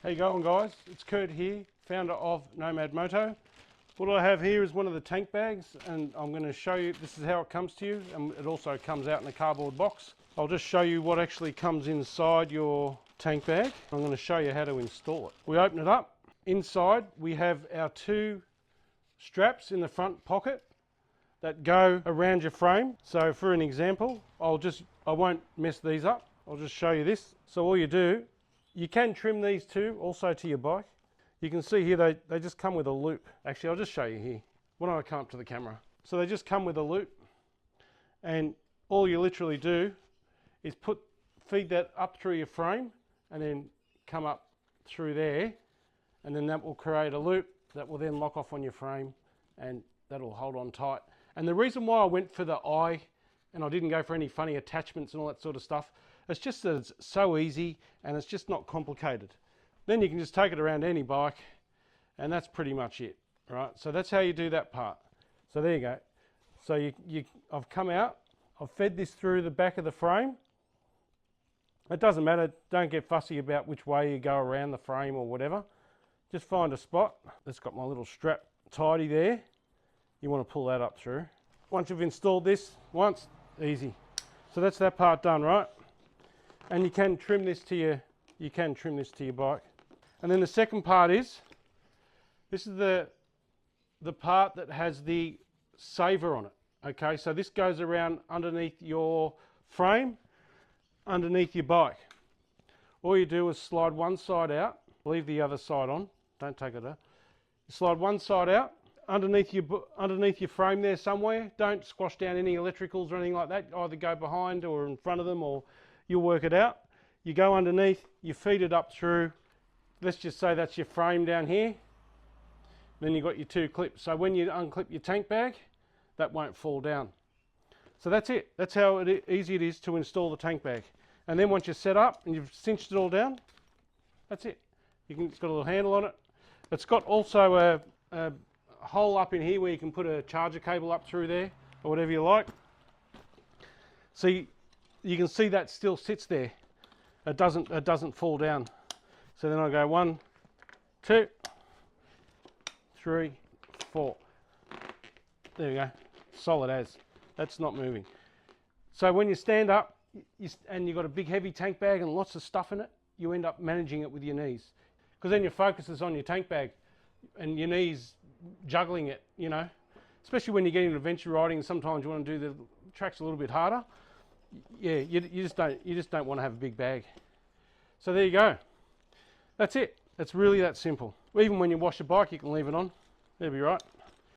How you going, guys? It's Kurt here, founder of Nomad Moto. What I have here is one of the tank bags, and I'm going to show you, this is how it comes to you, and it also comes out in a cardboard box. I'll just show you what actually comes inside your tank bag. I'm going to show you how to install it. We open it up. Inside we have our two straps in the front pocket that go around your frame. So for an example, I won't mess these up. I'll just show you this. So all you do, you can trim these two also to your bike. You can see here they just come with a loop. Actually, I'll just show you here. Why don't I come up to the camera? So they just come with a loop, and all you literally do is feed that up through your frame and then come up through there, and then that will create a loop that will then lock off on your frame, and that'll hold on tight. And the reason why I went for the eye and I didn't go for any funny attachments and all that sort of stuff, it's just that it's so easy and it's just not complicated. Then you can just take it around any bike, and that's pretty much it, right? So that's how you do that part. So there you go. So I've come out, I've fed this through the back of the frame. It doesn't matter, don't get fussy about which way you go around the frame or whatever. Just find a spot that's got my little strap tidy there. You want to pull that up through. Once you've installed this once, easy. So that's that part done, right? And you can trim this to your bike. And then the second part is, this is the part that has the saver on it. Okay, so this goes around underneath your frame, underneath your bike. All you do is slide one side out, leave the other side on, don't take it out. You slide one side out, underneath your frame there somewhere. Don't squash down any electricals or anything like that. Either go behind or in front of them, or you'll work it out. You go underneath, you feed it up through, let's just say that's your frame down here. Then you've got your two clips. So when you unclip your tank bag, that won't fall down. So that's it. That's how easy it is to install the tank bag. And then once you're set up and you've cinched it all down, that's it. It's got a little handle on it. It's got also a hole up in here where you can put a charger cable up through there, or whatever you like. So you can see that still sits there. It doesn't fall down. So then I go 1, 2, 3, 4. There we go, solid as. That's not moving. So when you stand up and you've got a big heavy tank bag and lots of stuff in it, you end up managing it with your knees, because then your focus is on your tank bag and your knees juggling it, you know. Especially when you get into adventure riding and sometimes you want to do the tracks a little bit harder. Yeah, you just don't want to have a big bag. So there you go. That's it. It's really that simple. Even when you wash your bike, you can leave it on. That'll be right.